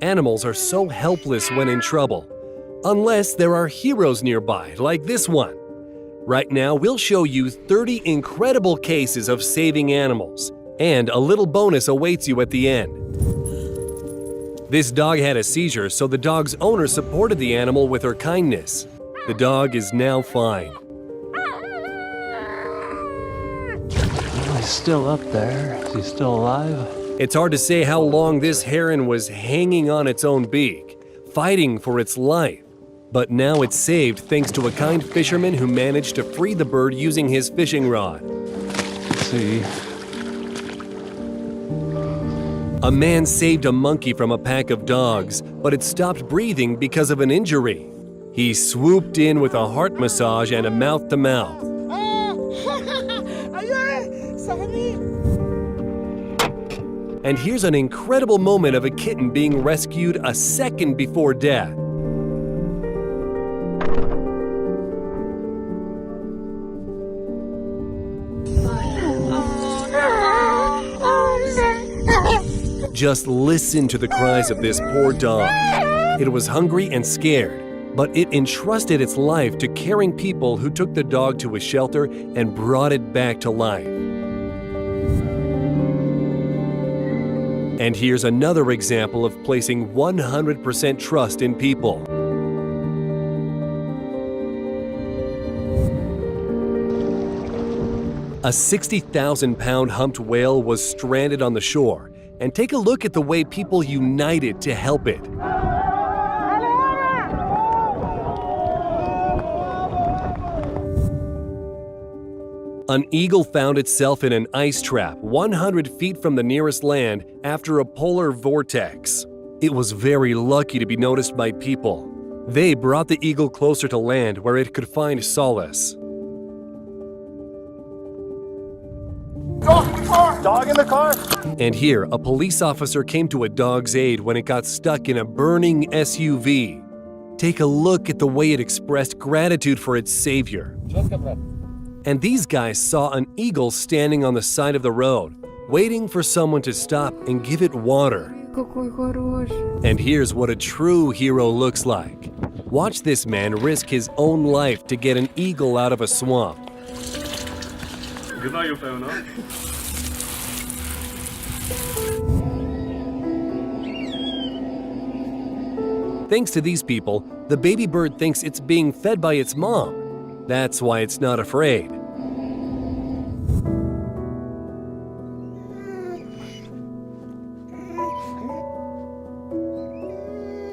Animals are so helpless when in trouble. Unless there are heroes nearby, like this one. Right now, we'll show you 30 incredible cases of saving animals, and a little bonus awaits you at the end. This dog had a seizure, so the dog's owner supported the animal with her kindness. The dog is now fine. He's still up there. Is he still alive? It's hard to say how long this heron was hanging on its own beak, fighting for its life. But now it's saved thanks to a kind fisherman who managed to free the bird using his fishing rod. Let's see. A man saved a monkey from a pack of dogs, but it stopped breathing because of an injury. He swooped in with a heart massage and a mouth-to-mouth. And here's an incredible moment of a kitten being rescued a second before death. Just listen to the cries of this poor dog. It was hungry and scared, but it entrusted its life to caring people who took the dog to a shelter and brought it back to life. And here's another example of placing 100% trust in people. A 60,000-pound humped whale was stranded on the shore, and take a look at the way people united to help it. An eagle found itself in an ice trap 100 feet from the nearest land after a polar vortex. It was very lucky to be noticed by people. They brought the eagle closer to land where it could find solace. Dog in the car? And here, a police officer came to a dog's aid when it got stuck in a burning SUV. Take a look at the way it expressed gratitude for its savior. And these guys saw an eagle standing on the side of the road, waiting for someone to stop and give it water. And here's what a true hero looks like. Watch this man risk his own life to get an eagle out of a swamp. Thanks to these people, the baby bird thinks it's being fed by its mom. That's why it's not afraid.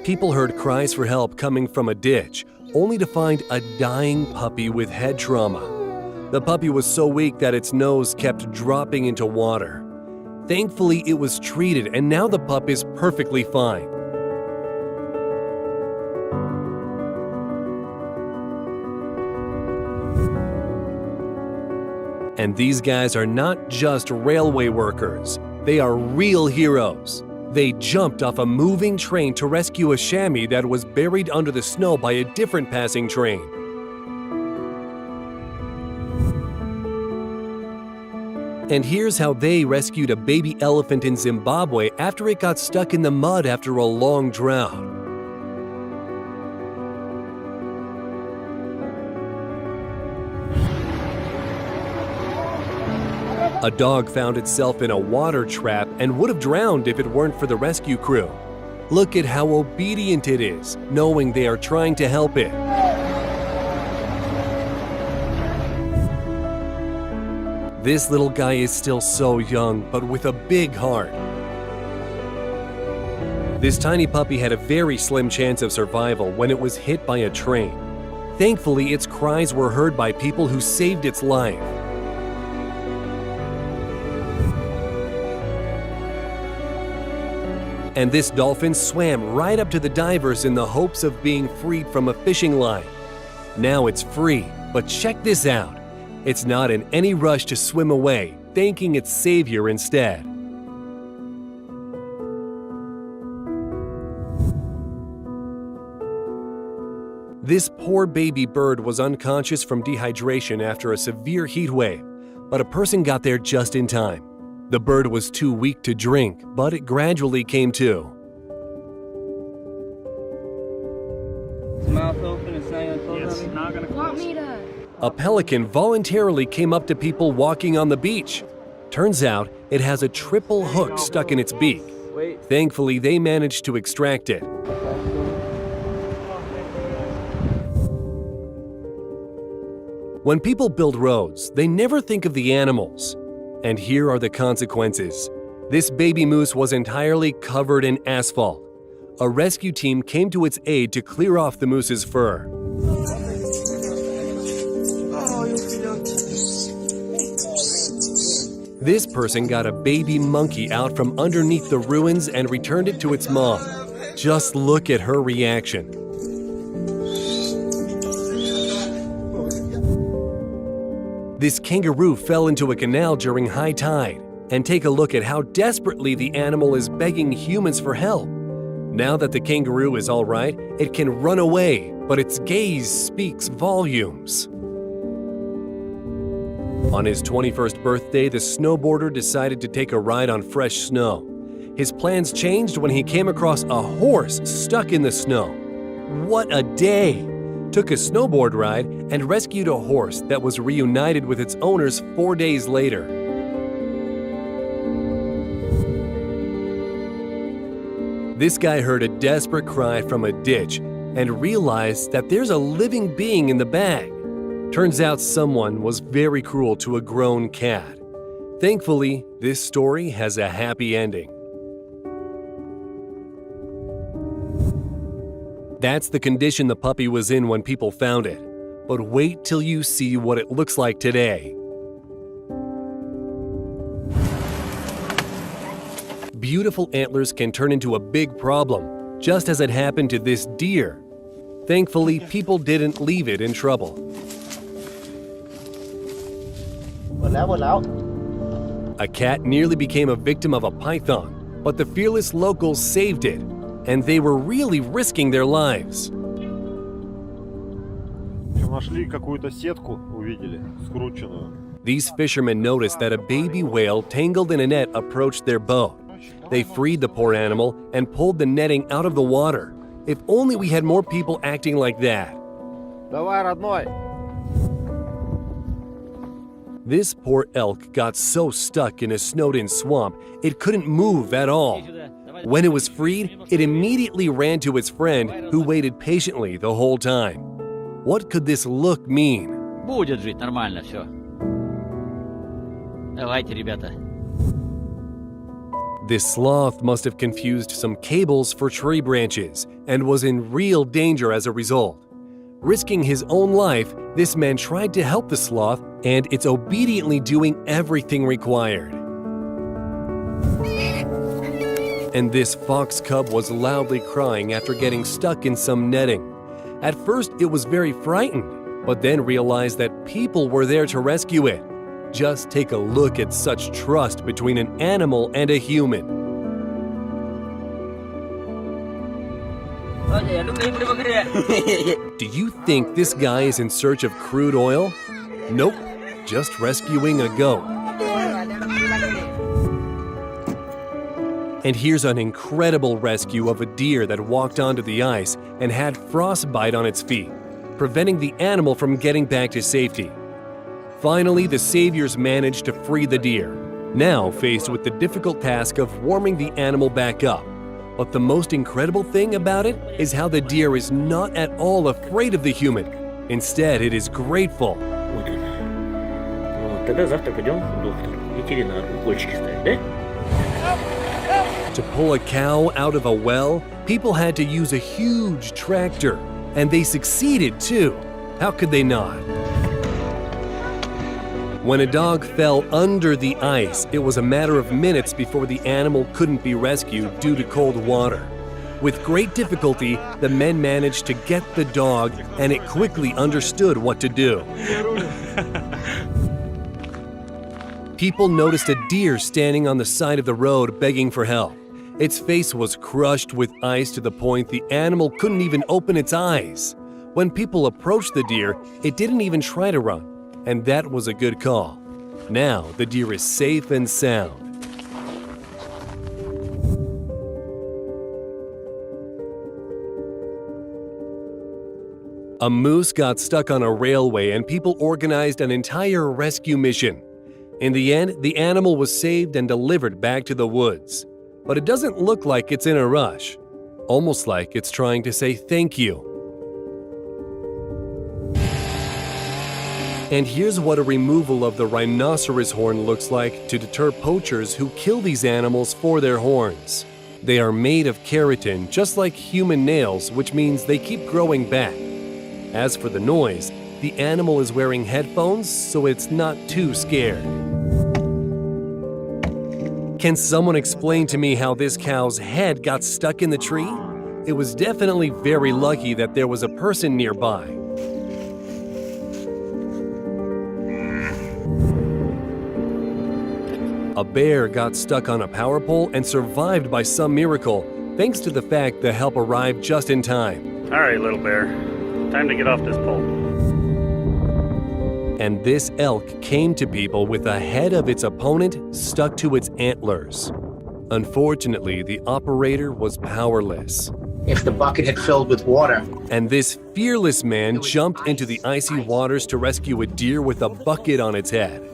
People heard cries for help coming from a ditch, only to find a dying puppy with head trauma. The puppy was so weak that its nose kept dropping into water. Thankfully, it was treated, and now the pup is perfectly fine. And these guys are not just railway workers. They are real heroes. They jumped off a moving train to rescue a chamois that was buried under the snow by a different passing train. And here's how they rescued a baby elephant in Zimbabwe after it got stuck in the mud after a long drought. A dog found itself in a water trap and would have drowned if it weren't for the rescue crew. Look at how obedient it is, knowing they are trying to help it. This little guy is still so young, but with a big heart. This tiny puppy had a very slim chance of survival when it was hit by a train. Thankfully, its cries were heard by people who saved its life. And this dolphin swam right up to the divers in the hopes of being freed from a fishing line. Now it's free, but check this out. It's not in any rush to swim away, thanking its savior instead. This poor baby bird was unconscious from dehydration after a severe heat wave, but a person got there just in time. The bird was too weak to drink, but it gradually came to. Yes, not gonna Want close. me to? A pelican voluntarily came up to people walking on the beach. Turns out it has a triple hook stuck in its beak. Thankfully, they managed to extract it. When people build roads, they never think of the animals. And here are the consequences. This baby moose was entirely covered in asphalt. A rescue team came to its aid to clear off the moose's fur. This person got a baby monkey out from underneath the ruins and returned it to its mom. Just look at her reaction. This kangaroo fell into a canal during high tide. And take a look at how desperately the animal is begging humans for help. Now that the kangaroo is all right, it can run away, but its gaze speaks volumes. On his 21st birthday, the snowboarder decided to take a ride on fresh snow. His plans changed when he came across a horse stuck in the snow. What a day! Took a snowboard ride and rescued a horse that was reunited with its owners 4 days later. This guy heard a desperate cry from a ditch and realized that there's a living being in the bag. Turns out someone was very cruel to a grown cat. Thankfully, this story has a happy ending. That's the condition the puppy was in when people found it. But wait till you see what it looks like today. Beautiful antlers can turn into a big problem, just as it happened to this deer. Thankfully, people didn't leave it in trouble. A cat nearly became a victim of a python, but the fearless locals saved it, and they were really risking their lives. Нашли какую-то сетку, увидели, скрученную. These fishermen noticed that a baby whale tangled in a net approached their boat. They freed the poor animal and pulled the netting out of the water. If only we had more people acting like that. Давай, родной! This poor elk got so stuck in a snowed-in swamp, it couldn't move at all. When it was freed, it immediately ran to its friend, who waited patiently the whole time. What could this look mean? Будет жить нормально все. Давайте, ребята. This sloth must have confused some cables for tree branches and was in real danger as a result. Risking his own life, this man tried to help the sloth, and it's obediently doing everything required. And this fox cub was loudly crying after getting stuck in some netting. At first, it was very frightened, but then realized that people were there to rescue it. Just take a look at such trust between an animal and a human. Do you think this guy is in search of crude oil? Nope, just rescuing a goat. And here's an incredible rescue of a deer that walked onto the ice and had frostbite on its feet, preventing the animal from getting back to safety. Finally, the saviors managed to free the deer, now faced with the difficult task of warming the animal back up. But the most incredible thing about it is how the deer is not at all afraid of the human. Instead, it is grateful. Тогда завтра пойдем к доктору, ветеринару, укольчики ставить, да? To pull a cow out of a well, people had to use a huge tractor. And they succeeded too. How could they not? When a dog fell under the ice, it was a matter of minutes before the animal couldn't be rescued due to cold water. With great difficulty, the men managed to get the dog, and it quickly understood what to do. People noticed a deer standing on the side of the road begging for help. Its face was crushed with ice to the point the animal couldn't even open its eyes. When people approached the deer, it didn't even try to run. And that was a good call. Now the deer is safe and sound. A moose got stuck on a railway and people organized an entire rescue mission. In the end, the animal was saved and delivered back to the woods. But it doesn't look like it's in a rush. Almost like it's trying to say thank you. And here's what a removal of the rhinoceros horn looks like to deter poachers who kill these animals for their horns. They are made of keratin, just like human nails, which means they keep growing back. As for the noise, the animal is wearing headphones, so it's not too scared. Can someone explain to me how this cow's head got stuck in the tree? It was definitely very lucky that there was a person nearby. A bear got stuck on a power pole and survived by some miracle, thanks to the fact the help arrived just in time. All right, little bear. Time to get off this pole. And this elk came to people with the head of its opponent stuck to its antlers. Unfortunately, the operator was powerless. If the bucket had filled with water. And this fearless man jumped into the icy waters to rescue a deer with a bucket on its head.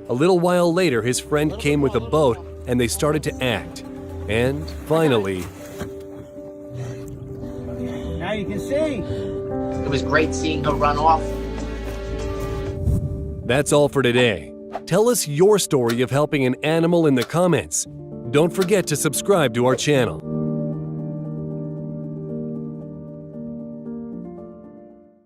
A little while later, his friend came with a boat and they started to act. And finally, now you can see. It was great seeing her run off. that's all for today. Tell us your story of helping an animal in the comments. Don't forget to subscribe to our channel.